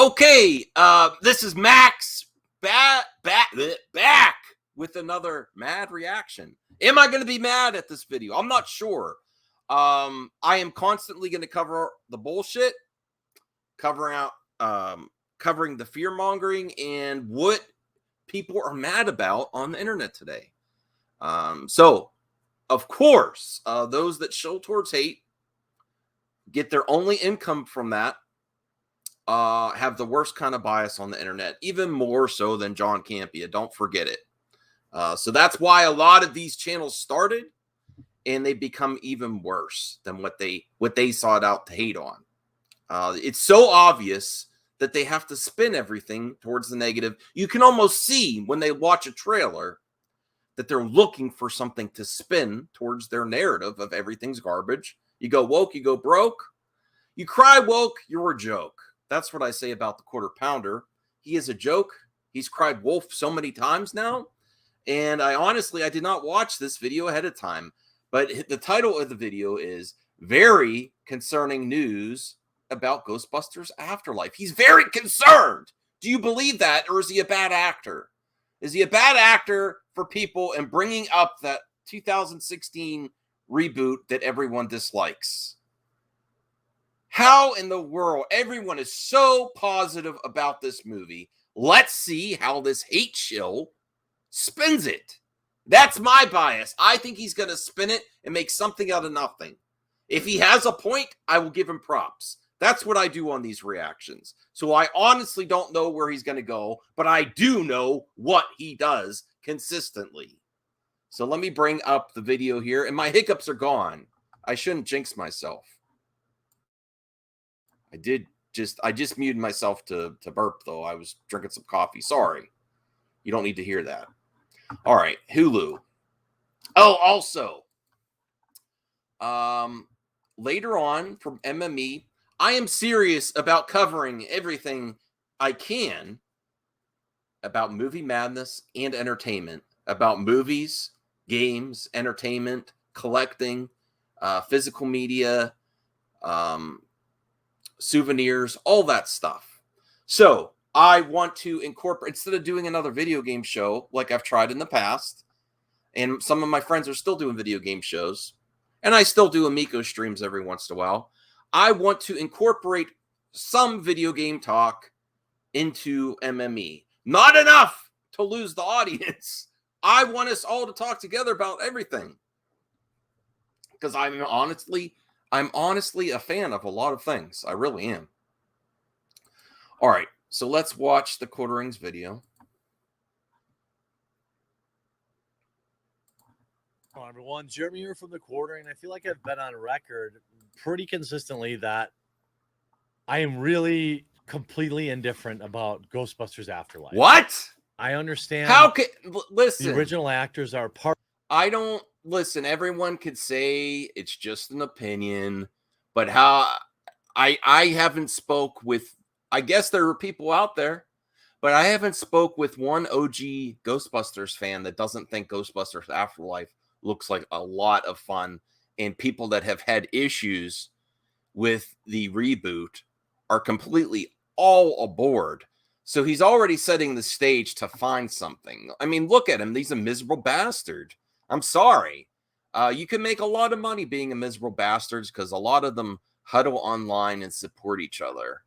Okay, this is Max back with another mad reaction. Am I going to be mad at this video? I'm not sure. I am constantly going to cover the bullshit, covering the fear mongering and what people are mad about on the internet today. So, of course, those that show towards hate get their only income from that. Have the worst kind of bias on the internet, even more so than John Campea. Don't forget it. So that's why a lot of these channels started, and they become even worse than what they sought out to hate on. It's so obvious that they have to spin everything towards the negative. You can almost see when they watch a trailer that they're looking for something to spin towards their narrative of everything's garbage. You go woke, you go broke. You cry woke, you're a joke. That's what I say about the Quarter Pounder. He is a joke. He's cried wolf so many times now. And I did not watch this video ahead of time. But the title of the video is Very Concerning News About Ghostbusters Afterlife. He's very concerned. Do you believe that? Or is he a bad actor? Is he a bad actor for people and bringing up that 2016 reboot that everyone dislikes? How in the world? Everyone is so positive about this movie. Let's see how this hate shill spins it. That's my bias. I think he's going to spin it and make something out of nothing. If he has a point, I will give him props. That's what I do on these reactions. So I honestly don't know where he's going to go, but I do know what he does consistently. So let me bring up the video here, and my hiccups are gone. I shouldn't jinx myself. I just muted myself to burp, though. I was drinking some coffee. Sorry. You don't need to hear that. All right. Hulu. Oh, also, later on from MME, I am serious about covering everything I can about movie madness and entertainment, about movies, games, entertainment, collecting, physical media, souvenirs, all that stuff. So I want to incorporate, instead of doing another video game show like I've tried in the past, and some of my friends are still doing video game shows, and I still do Amico streams every once in a while, I want to incorporate some video game talk into MME. Not enough to lose the audience. I want us all to talk together about everything, because I'm honestly a fan of a lot of things. I really am. All right, so let's watch the Quarterings video. Hello, everyone. Jeremy here from the Quartering. I feel like I've been on record pretty consistently that I am really completely indifferent about Ghostbusters Afterlife. What? I understand. How can listen? The original actors are part. I don't listen. Everyone could say it's just an opinion, but how I haven't spoke with. I guess there are people out there, but I haven't spoke with one OG Ghostbusters fan that doesn't think Ghostbusters Afterlife looks like a lot of fun, and people that have had issues with the reboot are completely all aboard. So he's already setting the stage to find something. I mean, look at him. He's a miserable bastard. I'm sorry. You can make a lot of money being a miserable bastard because a lot of them huddle online and support each other.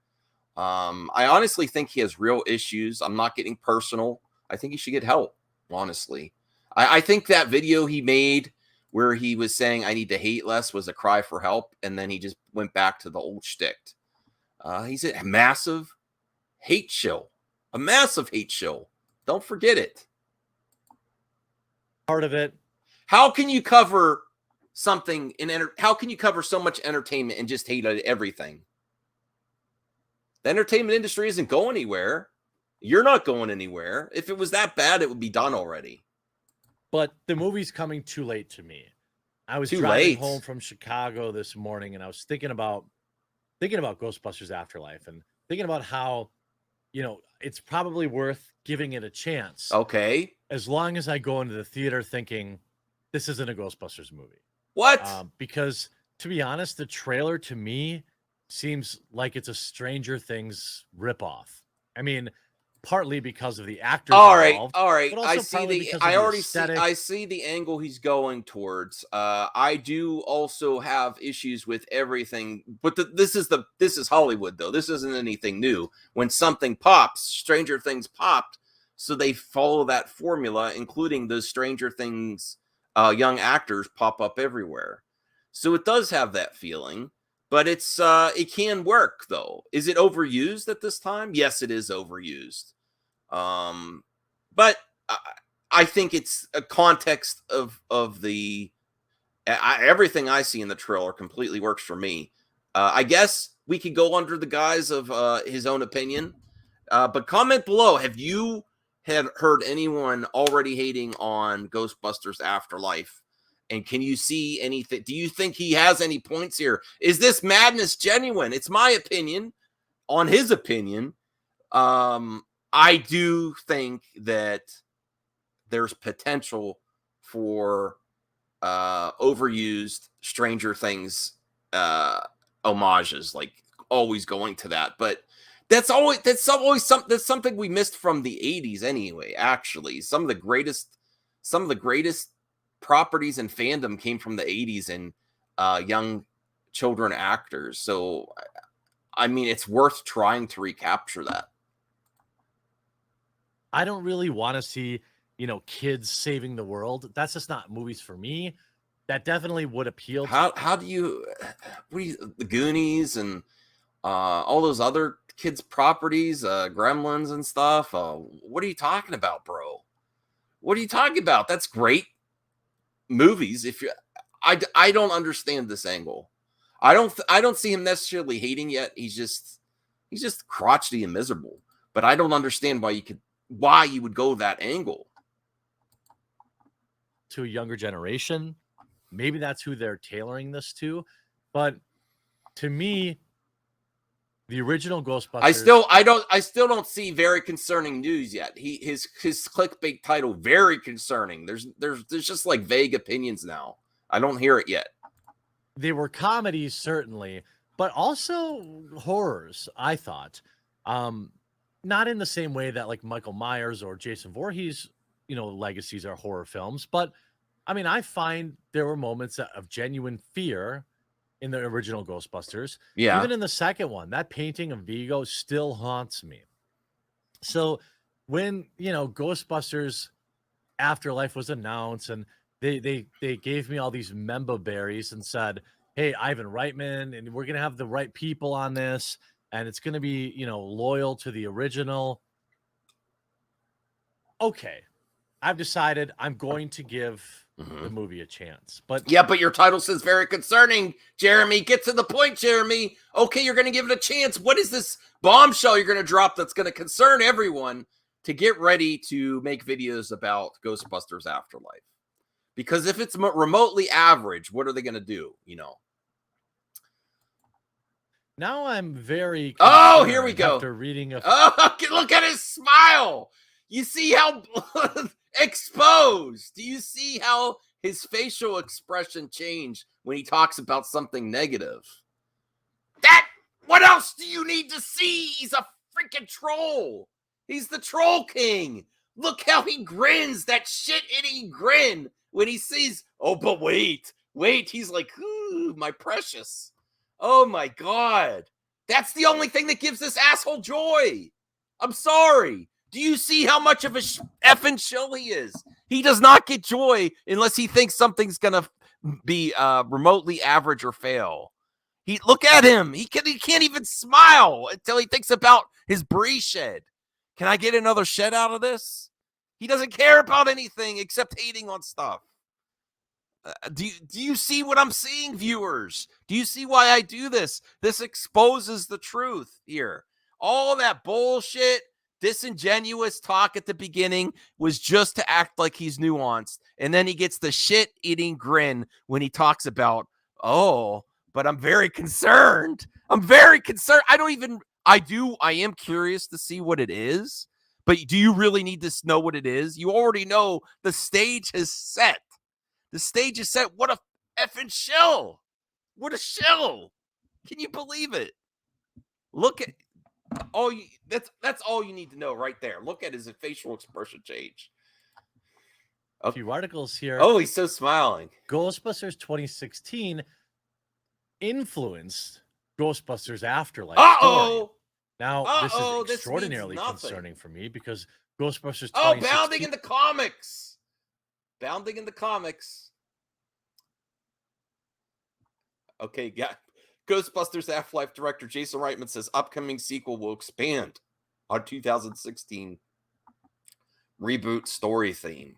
I honestly think he has real issues. I'm not getting personal. I think he should get help, honestly. I think that video he made where he was saying, I need to hate less, was a cry for help. And then he just went back to the old shtick. He's a massive hate shill. A massive hate shill. Don't forget it. Part of it. How can you cover something how can you cover so much entertainment and just hate everything? The entertainment industry isn't going anywhere. You're not going anywhere. If it was that bad, it would be done already. But the movie's coming too late to me. I was driving home from Chicago this morning, and I was thinking about Ghostbusters Afterlife and thinking about how, it's probably worth giving it a chance. Okay. As long as I go into the theater thinking this isn't a Ghostbusters movie. What? Because to be honest, the trailer to me seems like it's a Stranger Things ripoff. I mean, partly because of the actors involved, all right. but also partly because of I the already aesthetic. I see the angle he's going towards. I do also have issues with everything, but this is Hollywood though. This isn't anything new. When something pops, Stranger Things popped, so they follow that formula, including those Stranger Things young actors pop up everywhere. So it does have that feeling. But it can work though. Is it overused at this time? Yes, it is overused. But I think it's a context of the everything I see in the trailer completely works for me. I guess we could go under the guise of his own opinion. But comment below. Have you heard anyone already hating on Ghostbusters Afterlife? And can you see anything? Do you think he has any points here? Is this madness genuine? It's my opinion on his opinion. I do think that there's potential for overused Stranger Things homages, like always going to that. But that's something we missed from the 80s anyway. Actually, some of the greatest properties and fandom came from the 80s and young children actors. So I mean, it's worth trying to recapture that. I don't really want to see, kids saving the world. That's just not movies for me. That definitely would appeal. How do you, the Goonies and all those other kids' properties, Gremlins and stuff? What are you talking about, bro? What are you talking about? That's great movies. I don't understand this angle. I don't see him necessarily hating yet. He's just crotchety and miserable. But I don't understand why you would go that angle. To a younger generation, maybe that's who they're tailoring this to. But to me, the original Ghostbusters. I still don't see very concerning news yet. His clickbait title very concerning. There's just like vague opinions now. I don't hear it yet. They were comedies, certainly, but also horrors, I thought. Not in the same way that like Michael Myers or Jason Voorhees, legacies are horror films, but I mean, I find there were moments of genuine fear in the original Ghostbusters. Yeah. Even in the second one, that painting of Vigo still haunts me. So when, Ghostbusters Afterlife was announced and they gave me all these member berries and said, hey, Ivan Reitman, and we're going to have the right people on this, and it's going to be, loyal to the original. Okay. I've decided I'm going to give the movie a chance. But yeah, but your title says very concerning, Jeremy. Get to the point, Jeremy. Okay, you're going to give it a chance. What is this bombshell you're going to drop that's going to concern everyone to get ready to make videos about Ghostbusters Afterlife? Because if it's remotely average, what are they going to do? Now I'm very here we go. After reading look at his smile. You see how exposed? Do you see how his facial expression changed when he talks about something negative? What else do you need to see? He's a freaking troll. He's the troll king. Look how he grins, that shit-eating grin when he sees, oh, but wait. He's like, ooh, my precious. Oh my God. That's the only thing that gives this asshole joy. I'm sorry. Do you see how much of a effing shill he is? He does not get joy unless he thinks something's going to be remotely average or fail. Look at him. He can't even smile until he thinks about his brie shed. Can I get another shed out of this? He doesn't care about anything except hating on stuff. Do you see what I'm seeing, viewers? Do you see why I do this? This exposes the truth here. All that bullshit, disingenuous talk at the beginning was just to act like he's nuanced. And then he gets the shit-eating grin when he talks about, oh, but I'm very concerned. I'm very concerned. I am curious to see what it is. But do you really need to know what it is? You already know the stage is set. The stage is set. What a effing shill. What a shill. Can you believe it? Look at all you. That's all you need to know right there. Look at his facial expression change. A few articles here. Oh, he's so smiling. Ghostbusters 2016 influenced Ghostbusters Afterlife. Uh-oh. Now, this is extraordinarily concerning for me because Ghostbusters 2016... Oh, bounding in the comics. Bounding in the comics. Okay, yeah. Ghostbusters Afterlife director Jason Reitman says upcoming sequel will expand on 2016 reboot story theme.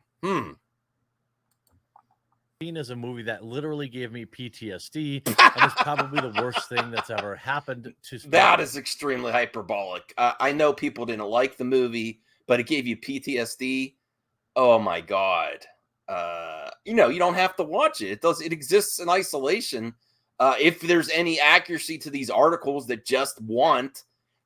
Is a movie that literally gave me PTSD and is probably the worst thing that's ever happened to me. That is extremely hyperbolic. I know people didn't like the movie, but it gave you PTSD. Oh my God. You don't have to watch it. It exists in isolation. If there's any accuracy to these articles that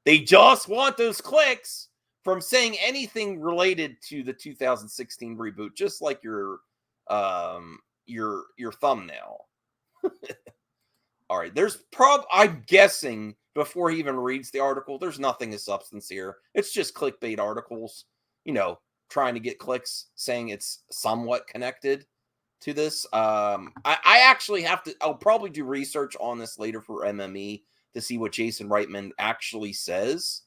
they just want those clicks from saying anything related to the 2016 reboot, just like your thumbnail. All right, I'm guessing before he even reads the article, there's nothing of substance here. It's just clickbait articles, trying to get clicks, saying it's somewhat connected to this. I actually I'll probably do research on this later for MME to see what Jason Reitman actually says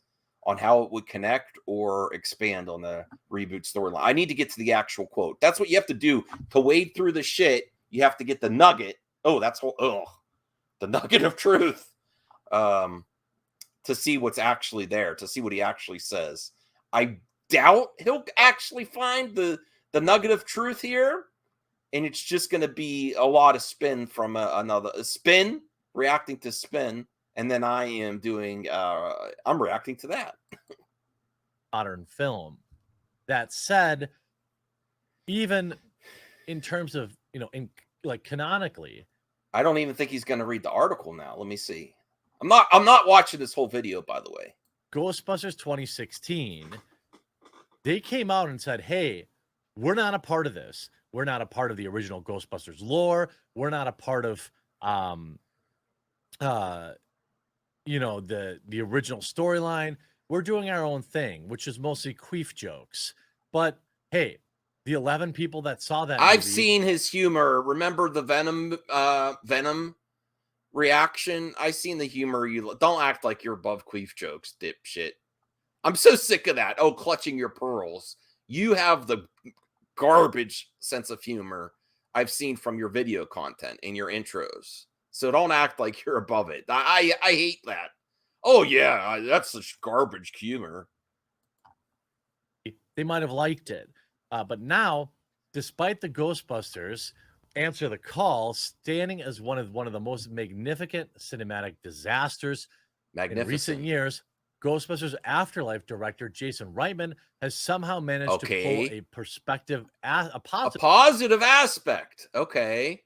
on how it would connect or expand on the reboot storyline. I need to get to the actual quote. That's what you have to do to wade through the shit. You have to get the nugget. Oh, the nugget of truth. To see what's actually there, to see what he actually says. I doubt he'll actually find the nugget of truth here. And it's just going to be a lot of spin from another spin, reacting to spin. And then I am doing, I'm reacting to that. Modern film. That said, even in terms of, canonically, I don't even think he's going to read the article now. Let me see. I'm not watching this whole video, by the way. Ghostbusters 2016, they came out and said, hey, we're not a part of this. We're not a part of the original Ghostbusters lore. We're not a part of, the original storyline. We're doing our own thing, which is mostly queef jokes. But hey, the 11 people that saw that I've seen his humor. Remember the Venom reaction? I've seen the humor. You don't act like you're above queef jokes, dipshit. I'm so sick of that. Oh, clutching your pearls. You have the garbage sense of humor I've seen from your video content and your intros. So don't act like you're above it. I hate that. Oh, yeah, that's such garbage humor. They might have liked it. But now, despite the Ghostbusters answer the call, standing as one of the most magnificent cinematic disasters in recent years, Ghostbusters Afterlife director Jason Reitman has somehow managed to pull a positive aspect. Okay.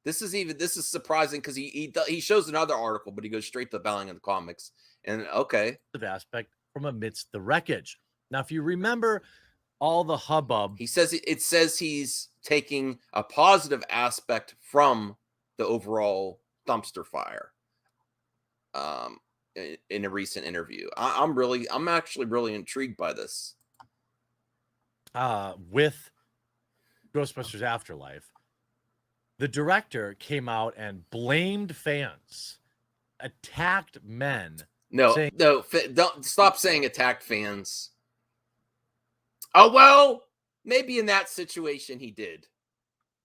This is surprising because he shows another article, but he goes straight to Belling in the comics. And okay. Aspect from amidst the wreckage. Now, if you remember all the hubbub, it says he's taking a positive aspect from the overall dumpster fire. In a recent interview, I'm actually really intrigued by this. With Ghostbusters Afterlife, the director came out and blamed fans, attacked men. Don't stop saying attacked fans. Oh, well, maybe in that situation he did.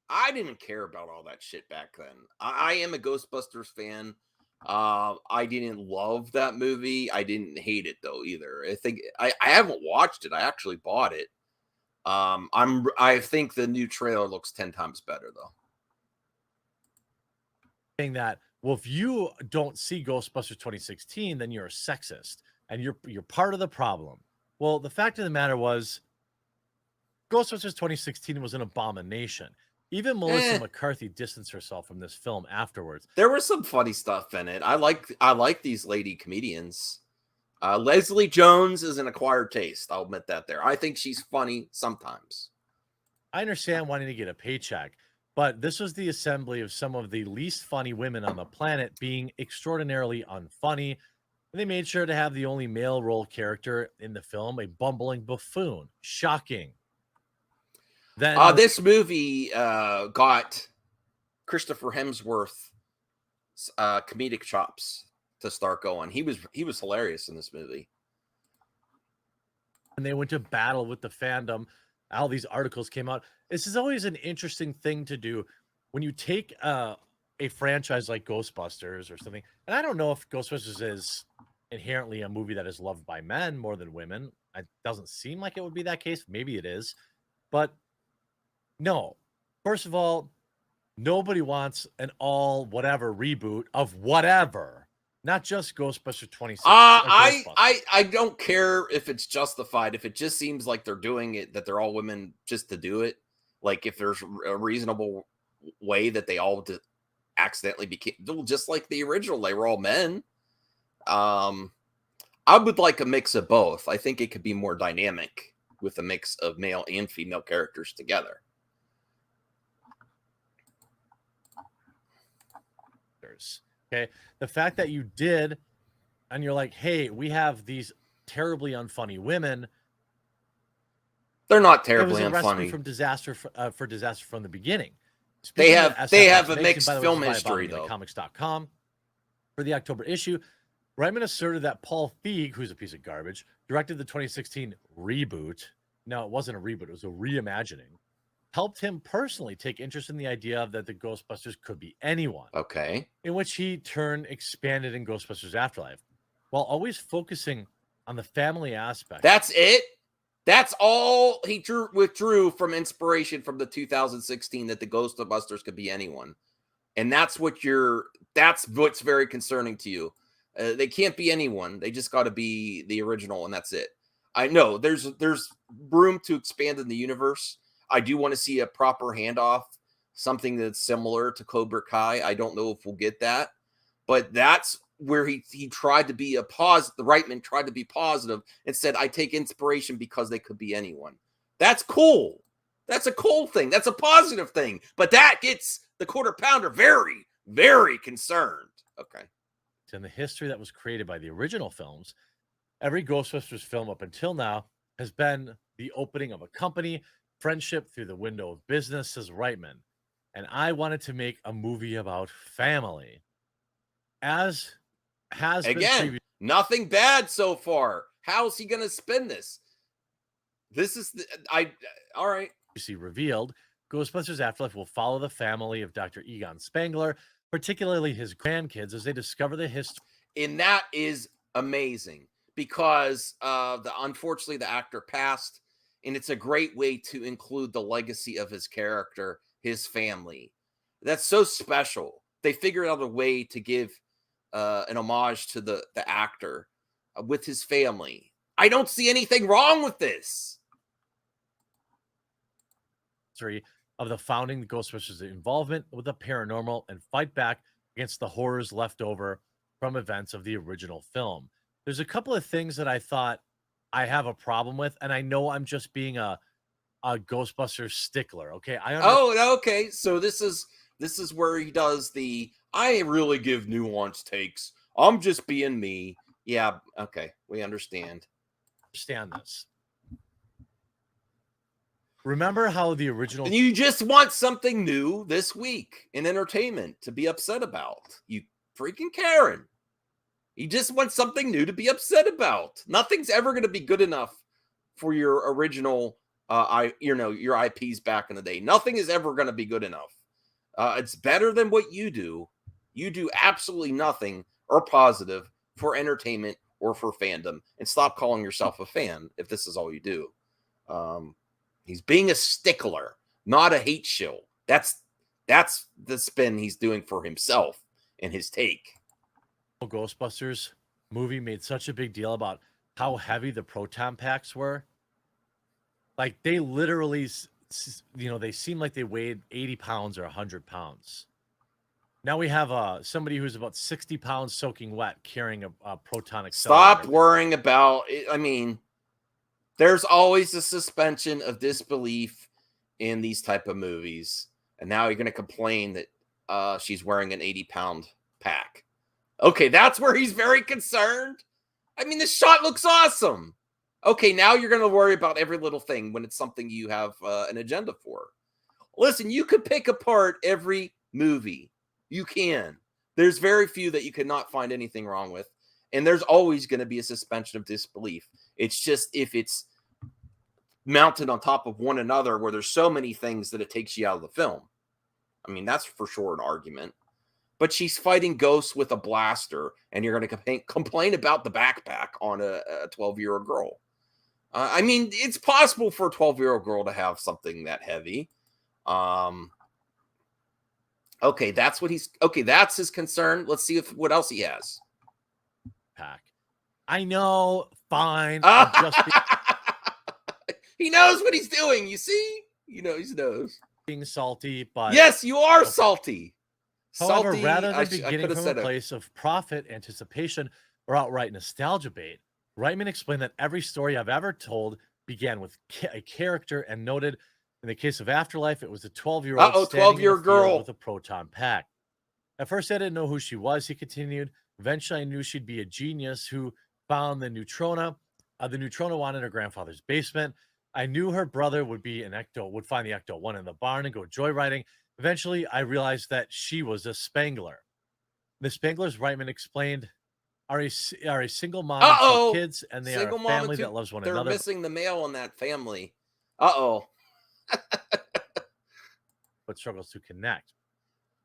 I didn't care about all that shit back then. I am a Ghostbusters fan. I didn't love that movie. I didn't hate it though either. I think I haven't watched it. I actually bought it. I think the new trailer looks 10 times better though. Saying that, well, if you don't see Ghostbusters 2016, then you're a sexist and you're part of the problem. Well, the fact of the matter was, Ghostbusters 2016 was an abomination. Even Melissa McCarthy distanced herself from this film afterwards. There was some funny stuff in it. I like these lady comedians. Leslie Jones is an acquired taste. I'll admit that there. I think she's funny sometimes. I understand wanting to get a paycheck, but this was the assembly of some of the least funny women on the planet being extraordinarily unfunny. And they made sure to have the only male role character in the film, a bumbling buffoon. Shocking. Then this movie got Christopher Hemsworth comedic chops to start going. He was hilarious in this movie. And they went to battle with the fandom. All these articles came out. This is always an interesting thing to do when you take a franchise like Ghostbusters or something. And I don't know if Ghostbusters is inherently a movie that is loved by men more than women. It doesn't seem like it would be that case. Maybe it is. But no. First of all, nobody wants an all whatever reboot of whatever. Not just Ghostbusters 26. I don't care if it's justified. If it just seems like they're doing it, that they're all women just to do it. Like if there's a reasonable way that they all accidentally became just like the original, they were all men. I would like a mix of both. I think it could be more dynamic with a mix of male and female characters together. Okay. The fact that you did, and you're like, hey, we have these terribly unfunny women. They're not terribly unfunny. It was a recipe from disaster for disaster from the beginning. They have a mixed film history, though. Comics.com. For the October issue, Reitman asserted that Paul Feig, who's a piece of garbage, directed the 2016 reboot. No, it wasn't a reboot. It was a reimagining. Helped him personally take interest in the idea that the Ghostbusters could be anyone. Okay. In which he turned expanded in Ghostbusters Afterlife, while always focusing on the family aspect. That's it? That's all he withdrew from inspiration from the 2016 that the Ghostbusters could be anyone. And that's what's very concerning to you. They can't be anyone. They just got to be the original, and that's it. I know there's room to expand in the universe. I do want to see a proper handoff, something that's similar to Cobra Kai. I don't know if we'll get that, but that's where he tried to be the Reitman tried to be positive and said, I take inspiration because they could be anyone. That's cool. That's a cool thing. That's a positive thing. But that gets the Quarter Pounder very, very concerned. Okay. In the history that was created by the original films, every Ghostbusters film up until now has been the opening of a company, friendship through the window of business, says Reitman. And I wanted to make a movie about family. As has again, been nothing bad so far. How's he going to spin this? This is all right. You see, revealed Ghostbusters Afterlife will follow the family of Dr. Egon Spengler, particularly his grandkids, as they discover the history. And that is amazing because unfortunately the actor passed, and it's a great way to include the legacy of his character, his family. That's so special. They figured out a way to give an homage to the actor with his family. I don't see anything wrong with this. Of the founding, the Ghostbusters' involvement with the paranormal and fight back against the horrors left over from events of the original film. There's a couple of things that I thought I have a problem with, and I know I'm just being a Ghostbusters stickler. Okay. Okay. So this is where he does I really give nuanced takes. I'm just being me. Yeah. Okay. We understand. Understand this. Remember how the original... And you just want something new this week in entertainment to be upset about. You freaking Karen. You just want something new to be upset about. Nothing's ever going to be good enough for your original, your IPs back in the day. Nothing is ever going to be good enough. It's better than what you do. You do absolutely nothing or positive for entertainment or for fandom. And stop calling yourself a fan if this is all you do. He's being a stickler, not a hate shill. That's the spin he's doing for himself and his take. Ghostbusters movie made such a big deal about how heavy the proton packs were. Like they literally, they seem like they weighed 80 pounds or 100 pounds. Now we have somebody who's about 60 pounds soaking wet carrying a proton accelerator. Stop worrying about it. I mean, there's always a suspension of disbelief in these type of movies. And now you're going to complain that she's wearing an 80-pound pack. Okay, that's where he's very concerned. I mean, this shot looks awesome. Okay, now you're going to worry about every little thing when it's something you have an agenda for. Listen, you could pick apart every movie. You can. There's very few that you could not find anything wrong with. And there's always going to be a suspension of disbelief. It's just if it's mounted on top of one another where there's so many things that it takes you out of the film. I mean, that's for sure an argument. But she's fighting ghosts with a blaster, and you're going to complain about the backpack on a 12-year-old girl. I mean, it's possible for a 12-year-old girl to have something that heavy. Okay, that's his concern. Let's see what else he has. Pack. I know, fine. He knows what he's doing, you see? He knows. Being salty, but... Yes, you are salty. However, salty, rather than beginning from a place of profit, anticipation, or outright nostalgia bait, Reitman explained that every story I've ever told began with a character and noted, in the case of Afterlife, it was a 12-year-old 12-year-old girl with a proton pack. At first, I didn't know who she was, he continued. Eventually, I knew she'd be a genius who found the neutrona. The neutrona wanted in her grandfather's basement. I knew her brother would find the Ecto-1 in the barn and go joyriding. Eventually, I realized that she was a Spangler. The Spanglers, Reitman explained, are a single mom and two kids, and they are a family that loves one another. They're missing the male in that family. Uh-oh. But struggles to connect.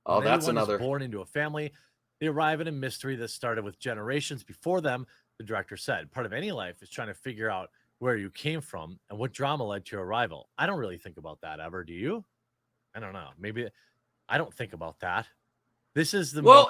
Oh, that's another. Born into a family, they arrive in a mystery that started with generations before them, the director said. Part of any life is trying to figure out where you came from and what drama led to your arrival. I don't really think about that ever. Do you? I don't know. Maybe I don't think about that. This is the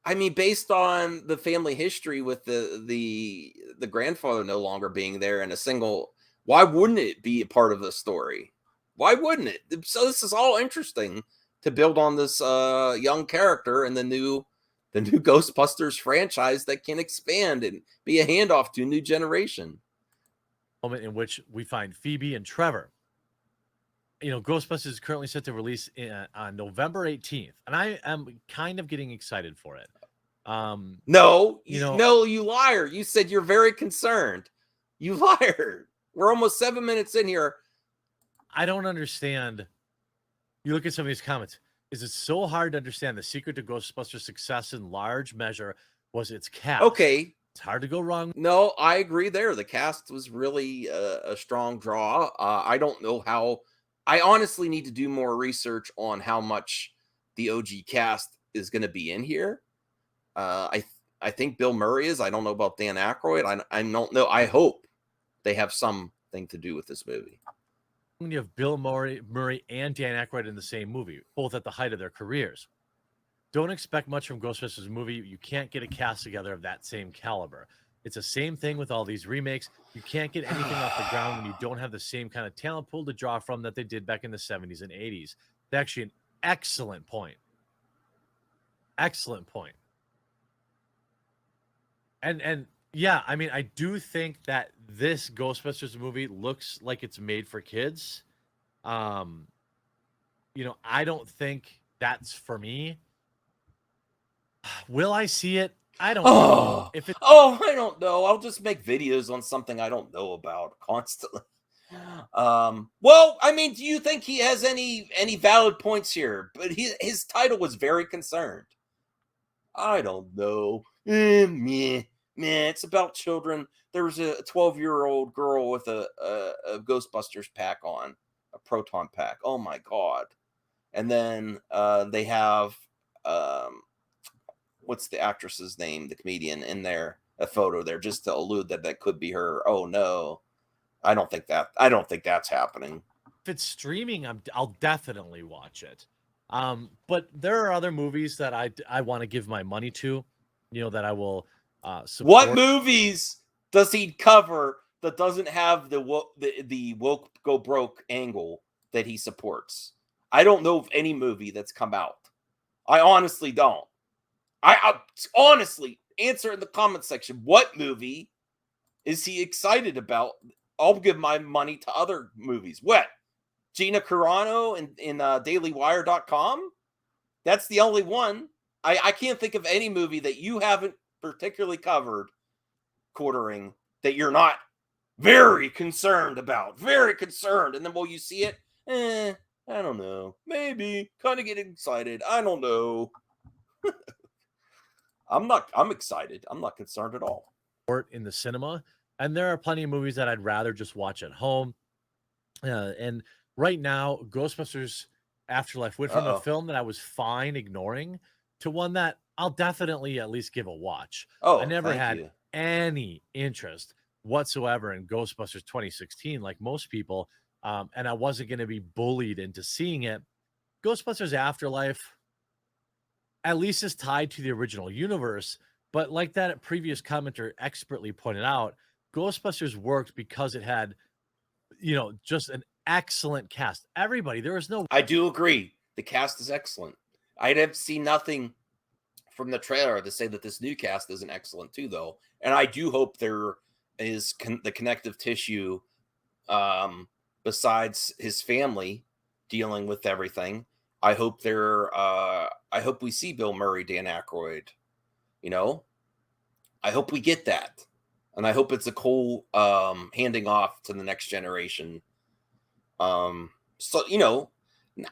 I mean, based on the family history with the grandfather no longer being there and a single, why wouldn't it be a part of the story? Why wouldn't it? So this is all interesting to build on this young character and the new Ghostbusters franchise that can expand and be a handoff to a new generation. Moment in which we find Phoebe and Trevor. Ghostbusters is currently set to release on November 18th, and I am kind of getting excited for it. No, you liar. You said you're very concerned. You liar. We're almost 7 minutes in here. I don't understand. You look at some of these comments. Is it so hard to understand the secret to Ghostbusters' success in large measure was its cast? Okay. It's hard to go wrong. No, I agree there. The cast was really a strong draw. I don't know how. I honestly need to do more research on how much the OG cast is going to be in here. I think Bill Murray is. I don't know about Dan Aykroyd. I don't know. I hope they have something to do with this movie. When you have Bill Murray and Dan Aykroyd in the same movie, both at the height of their careers. Don't expect much from Ghostbusters movie. You can't get a cast together of that same caliber. It's the same thing with all these remakes. You can't get anything off the ground when you don't have the same kind of talent pool to draw from that they did back in the 70s and 80s. It's actually an excellent point. Excellent point. And yeah, I mean, I do think that this Ghostbusters movie looks like it's made for kids. I don't think that's for me. Will I see it? I don't know. I don't know. I'll just make videos on something I don't know about constantly. Well, I mean, do you think he has any valid points here? But his title was very concerned. I don't know. Meh. It's about children. There was a 12-year-old girl with a Ghostbusters pack on, a proton pack. Oh my god! And then they have what's the actress's name, the comedian, in there, a photo there, just to allude that could be her. Oh no, I don't think that's happening. If it's streaming, I'll definitely watch it. But there are other movies that I want to give my money to, that I will support. What movies does he cover that doesn't have the woke go broke angle that he supports? I don't know of any movie that's come out. I honestly don't. I honestly answer in the comment section. What movie is he excited about? I'll give my money to other movies. What? Gina Carano in dailywire.com? That's the only one. I can't think of any movie that you haven't particularly covered, quartering, that you're not very concerned about. Very concerned. And then will you see it? I don't know. Maybe. Kind of getting excited. I don't know. I'm excited. I'm not concerned at all. In the cinema. And there are plenty of movies that I'd rather just watch at home. And right now, Ghostbusters Afterlife went from a film that I was fine ignoring to one that I'll definitely at least give a watch. I never had any interest whatsoever in Ghostbusters 2016, like most people, and I wasn't going to be bullied into seeing it. Ghostbusters Afterlife, at least, is tied to the original universe, but like that previous commenter expertly pointed out, Ghostbusters worked because it had, just an excellent cast. Everybody, there was no. I do agree. The cast is excellent. I'd have seen nothing from the trailer to say that this new cast isn't excellent too, though. And I do hope there is the connective tissue besides his family dealing with everything. I hope I hope we see Bill Murray, Dan Aykroyd. I hope we get that. And I hope it's a cool handing off to the next generation. So,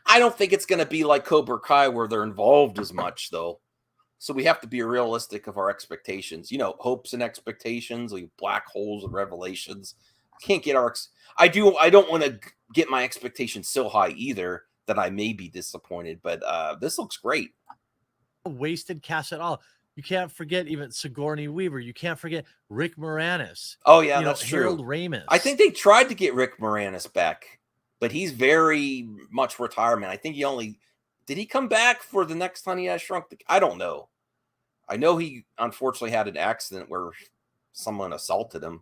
I don't think it's going to be like Cobra Kai where they're involved as much, though. So we have to be realistic of our expectations. Hopes and expectations, like black holes and revelations. Can't get I don't want to get my expectations so high either that I may be disappointed. But this looks great. Wasted cast at all. You can't forget even Sigourney Weaver. You can't forget Rick Moranis. Oh yeah, that's true. Harold Ramis. I think they tried to get Rick Moranis back, but he's very much retirement. I think did he come back for the next Honey I Shrunk the? I don't know. I know he unfortunately had an accident where someone assaulted him.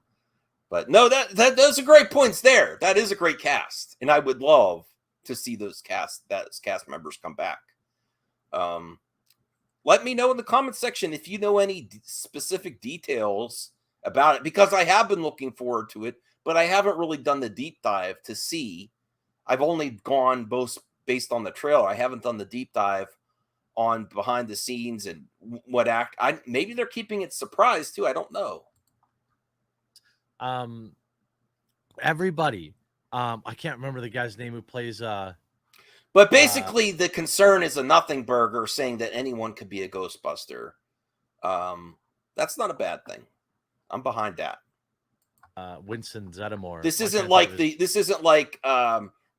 But no, those are great points there. That is a great cast, and I would love to see those cast members come back. Let me know in the comment section if you know any specific details about it, because I have been looking forward to it, but I haven't really done the deep dive to see. I've only gone both based on the trailer. I haven't done the deep dive on behind the scenes and what maybe they're keeping it surprise too. I don't know. Everybody, I can't remember the guy's name who plays but basically the concern is a nothing burger saying that anyone could be a Ghostbuster. That's not a bad thing. I'm behind that. Winston Zeddemore. This isn't like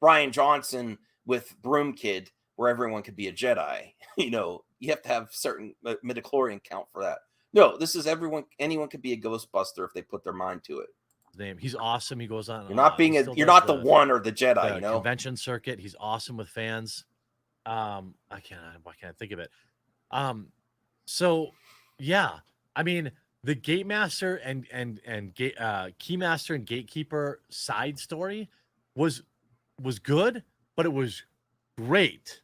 Brian Johnson with Broom Kid where everyone could be a Jedi. You have to have certain midichlorian count for that. No, this is anyone could be a Ghostbuster if they put their mind to it. Name. He's awesome. He goes on. You're not the one or the Jedi, convention circuit. He's awesome with fans. Why can't I think of it? So yeah, I mean the Gatemaster and Keymaster and Gatekeeper side story was good, but it was great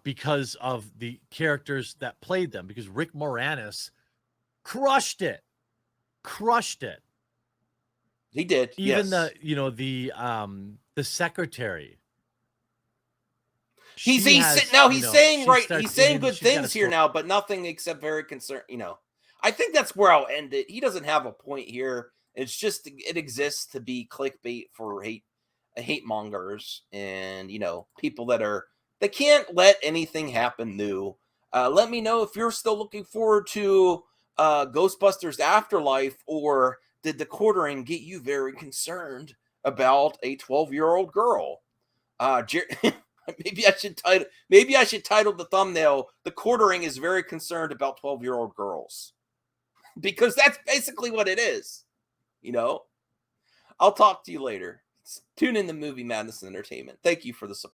because of the characters that played them. Because Rick Moranis crushed it. He did. Even the secretary. He's saying good things here now, but nothing except very concerned. I think that's where I'll end it. He doesn't have a point here. It's just it exists to be clickbait for hate mongers and people that can't let anything happen new. Let me know if you're still looking forward to Ghostbusters Afterlife, or did the quartering get you very concerned about a 12-year-old girl? Maybe I should title the thumbnail, "The Quartering is very concerned about 12-year-old girls," because that's basically what it is. I'll talk to you later. Tune in to Movie Madness Entertainment. Thank you for the support.